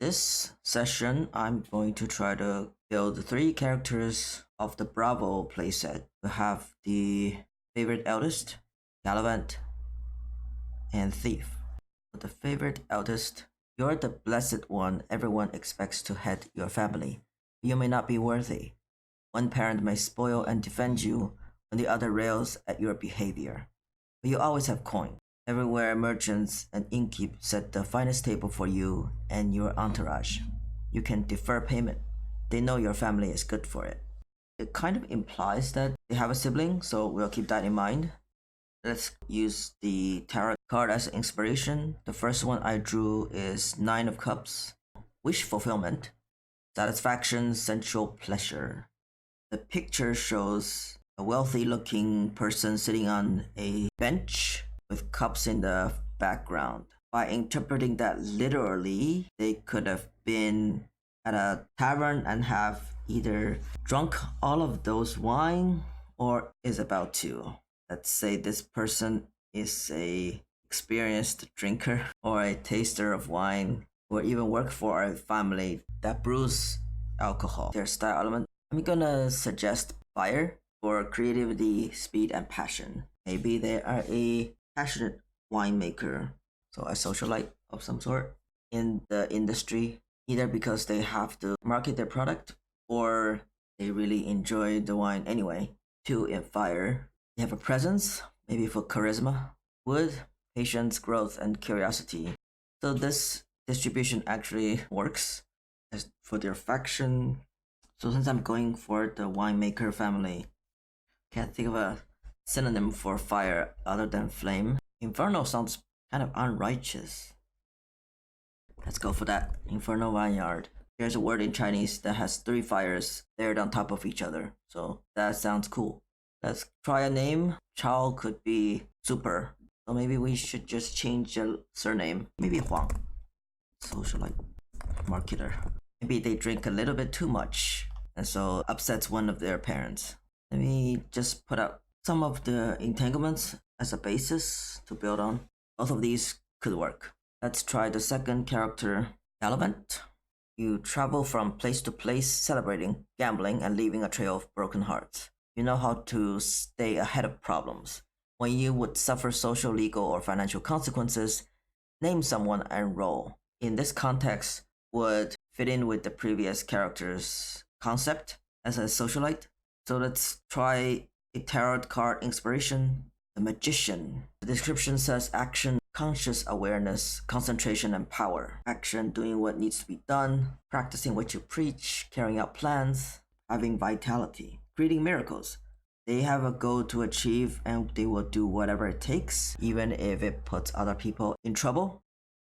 This session, I'm going to try to build 3 characters of the Bravo playset. We have the favorite eldest, Gallivant, and Thief. The favorite eldest, you're the blessed one everyone expects to head your family. You may not be worthy. One parent may spoil and defend you when the other rails at your behavior. But you always have coin. Everywhere merchants and innkeep set the finest table for you and your entourage. You can defer payment. They know your family is good for it. It kind of implies that they have a sibling, so we'll keep that in mind. Let's use the tarot card as inspiration. The first one I drew is 9 of Cups. Wish fulfillment. Satisfaction, sensual pleasure. The picture shows a wealthy looking person sitting on a bench with cups in the background. By interpreting that literally, they could have been at a tavern and have either drunk all of those wine or is about to. Let's say this person is a experienced drinker or a taster of wine or even work for a family that brews alcohol. Their style element, I'm gonna suggest fire for creativity, speed, and passion. Maybe they are a passionate winemaker, so a socialite of some sort in the industry, either because they have to market their product or they really enjoy the wine anyway. 2 in fire, they have a presence, maybe for charisma. Wood, patience, growth, and curiosity. So this distribution actually works. As for their faction, so since I'm going for the winemaker family, can't think of a synonym for fire other than flame. Inferno sounds kind of unrighteous. Let's go for that. Inferno Vineyard. There's a word in Chinese that has 3 fires layered on top of each other, so that sounds cool. Let's try a name. Chao could be super, so maybe we should just change the surname. Maybe Huang. Socialite. Marketer. Maybe they drink a little bit too much and so upsets one of their parents. Let me just put out some of the entanglements as a basis to build on. Both of these could work. Let's try the second character, Gallivant. You travel from place to place celebrating, gambling, and leaving a trail of broken hearts. You know how to stay ahead of problems. When you would suffer social, legal, or financial consequences, name someone and roll. In this context, would fit in with the previous character's concept as a socialite. So let's try a tarot card inspiration, the Magician. The description says action, conscious awareness, concentration, and power. Action, doing what needs to be done, practicing what you preach, carrying out plans, having vitality, creating miracles. They have a goal to achieve and they will do whatever it takes, even if it puts other people in trouble.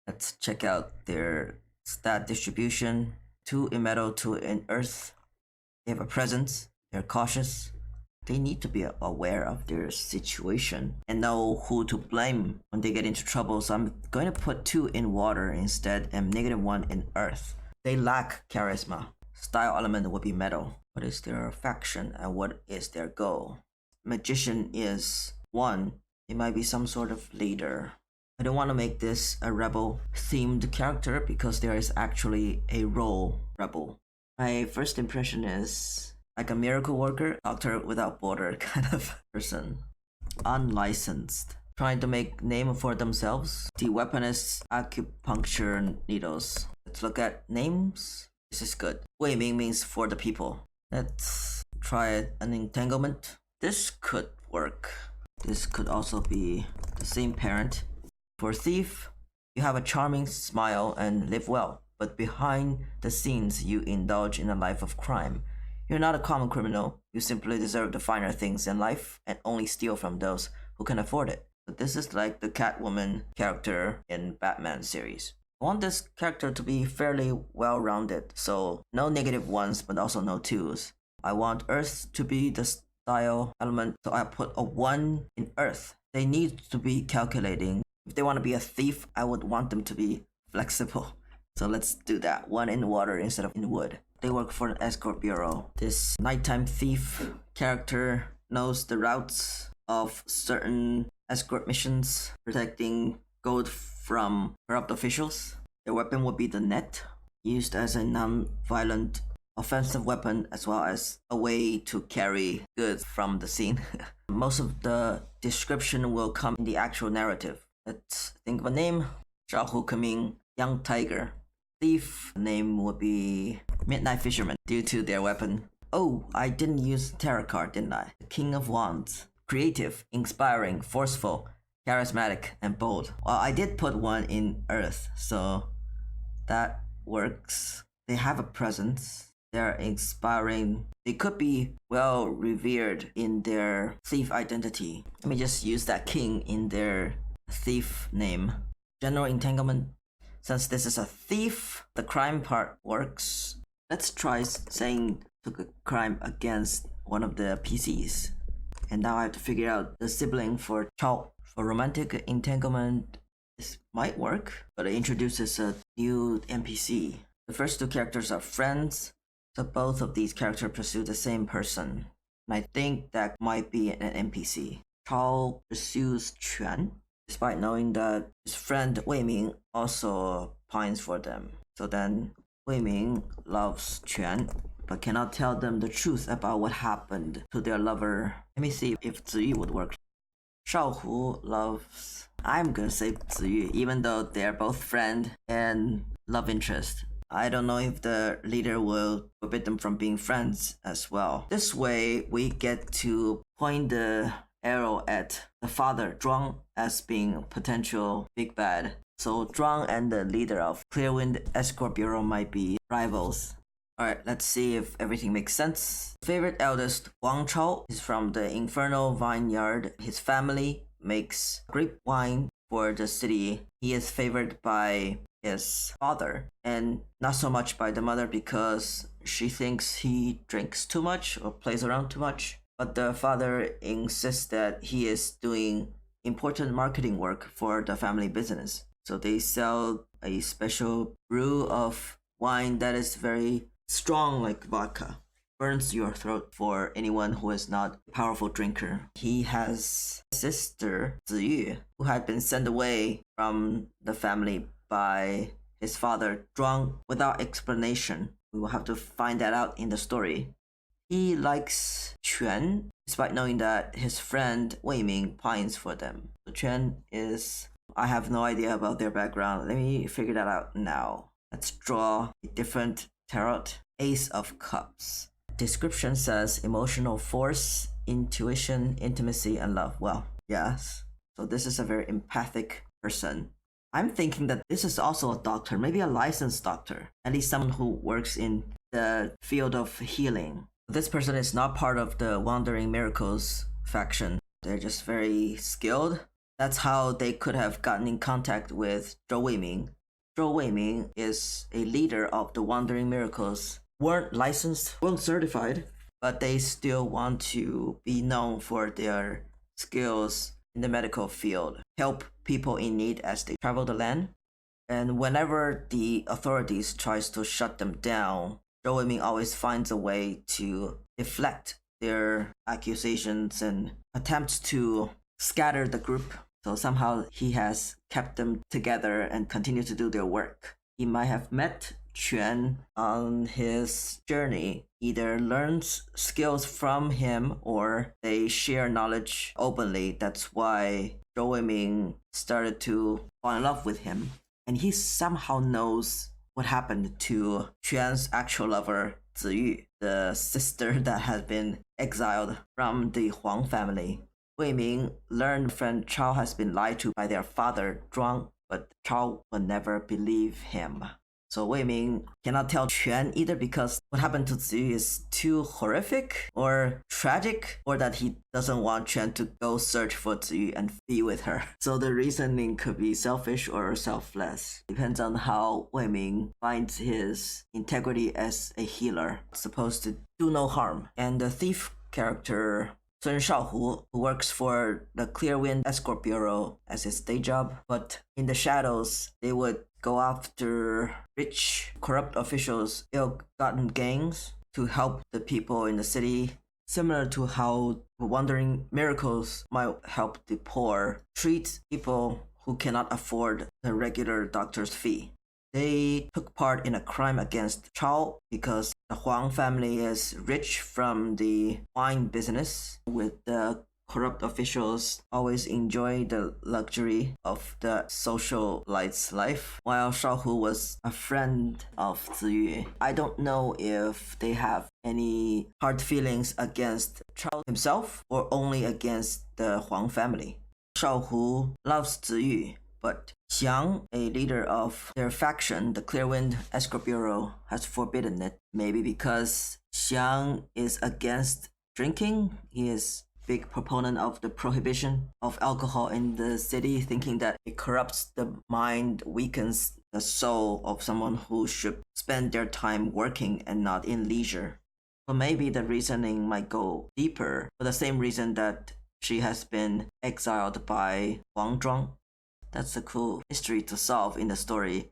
Let's check out their stat distribution. 2 in metal, 2 in earth. They have a presence, they're cautious. They need to be aware of their situation and know who to blame when they get into trouble. So I'm going to put 2 in water instead and -1 in earth. They lack charisma. Style element would be metal. What is their faction and what is their goal? Magician is 1. It might be some sort of leader. I don't want to make this a rebel themed character because there is actually a role rebel. My first impression is like a miracle worker, doctor without border kind of person. Unlicensed. Trying to make name for themselves. The weaponists, acupuncture needles. Let's look at names. This is good. Wei Ming means for the people. Let's try an entanglement. This could work. This could also be the same parent. For Thief, you have a charming smile and live well, but behind the scenes you indulge in a life of crime. You're not a common criminal, you simply deserve the finer things in life and only steal from those who can afford it. But this is like the Catwoman character in Batman series. I want this character to be fairly well-rounded, so no -1s but also no 2s. I want Earth to be the style element, so I put a 1 in Earth. They need to be calculating. If they want to be a thief, I would want them to be flexible. So let's do that. 1 in water instead of in wood. They work for an escort bureau. This nighttime thief character knows the routes of certain escort missions, protecting gold from corrupt officials. Their weapon would be the net. used as a non-violent offensive weapon as well as a way to carry goods from the scene. Most of the description will come in the actual narrative. Let's think of a name. 少虎 could mean young tiger. Thief name would be Midnight Fisherman due to their weapon. Oh, I didn't use tarot card, didn't I? The King of Wands. Creative, inspiring, forceful, charismatic, and bold. Well, I did put one in Earth, so that works. They have a presence. They're inspiring. They could be well revered in their thief identity. Let me just use that king in their thief name. General entanglement. Since this is a thief, the crime part works. Let's try saying took a crime against one of the PCs. And now I have to figure out the sibling for Chao. For romantic entanglement, this might work, but it introduces a new NPC. The first two characters are friends, so both of these characters pursue the same person. And I think that might be an NPC. Chao pursues Quan, despite knowing that his friend Wei Ming also pines for them. So then Wei Ming loves Quan, but cannot tell them the truth about what happened to their lover. Let me see if Ziyu would work. Shaohu loves... I'm gonna say Ziyu, even though they're both friend and love interest. I don't know if the leader will forbid them from being friends as well. This way, we get to point the arrow at the father, Zhuang, as being potential big bad. So Zhuang and the leader of Clearwind Escort Bureau might be rivals. Alright, let's see if everything makes sense. Favorite eldest, Wang Chao, is from the Infernal Vineyard. His family makes grape wine for the city. He is favored by his father and not so much by the mother because she thinks he drinks too much or plays around too much. But the father insists that he is doing important marketing work for the family business. So they sell a special brew of wine that is very strong like vodka. Burns your throat for anyone who is not a powerful drinker. He has a sister, Ziyu, who had been sent away from the family by his father, Zhuang, without explanation. We will have to find that out in the story. He likes Quan, despite knowing that his friend Wei Ming pines for them. So Quan is... I have no idea about their background. Let me figure that out now. Let's draw a different tarot. Ace of Cups. Description says emotional force, intuition, intimacy, and love. Well, yes. So this is a very empathic person. I'm thinking that this is also a doctor, maybe a licensed doctor, at least someone who works in the field of healing. This person is not part of the Wandering Miracles faction. They're just very skilled. That's how they could have gotten in contact with Zhou Weiming. Zhou Weiming is a leader of the Wandering Miracles. Weren't licensed, weren't certified, but they still want to be known for their skills in the medical field, help people in need as they travel the land. And whenever the authorities tries to shut them down, Zhou Weiming always finds a way to deflect their accusations and attempts to scatter the group. So somehow he has kept them together and continue to do their work. He might have met Quan on his journey, either learns skills from him or they share knowledge openly. That's why Zhou Weiming started to fall in love with him. And he somehow knows what happened to Quan's actual lover, Ziyu, the sister that had been exiled from the Huang family. Wei Ming learned friend Chao has been lied to by their father, Zhuang, but Chao will never believe him. So Wei Ming cannot tell Quan either because what happened to Ziyu is too horrific or tragic, or that he doesn't want Quan to go search for Ziyu and be with her. So the reasoning could be selfish or selfless. Depends on how Wei Ming finds his integrity as a healer, supposed to do no harm. And the thief character Sun Shaohu, who works for the Clearwind Escort Bureau as his day job, but in the shadows, they would go after rich, corrupt officials, ill-gotten gangs to help the people in the city, similar to how Wandering Miracles might help the poor treat people who cannot afford the regular doctor's fee. They took part in a crime against Chao because the Huang family is rich from the wine business, with the corrupt officials always enjoy the luxury of the socialite's life, while Shaohu was a friend of Ziyu. I don't know if they have any hard feelings against Chao himself or only against the Huang family. Shaohu loves Ziyu, but Xiang, a leader of their faction, the Clearwind Escort Bureau, has forbidden it. Maybe because Xiang is against drinking. He is big proponent of the prohibition of alcohol in the city, thinking that it corrupts the mind, weakens the soul of someone who should spend their time working and not in leisure. So maybe the reasoning might go deeper for the same reason that she has been exiled by Wang Zhuang. That's a cool mystery to solve in the story.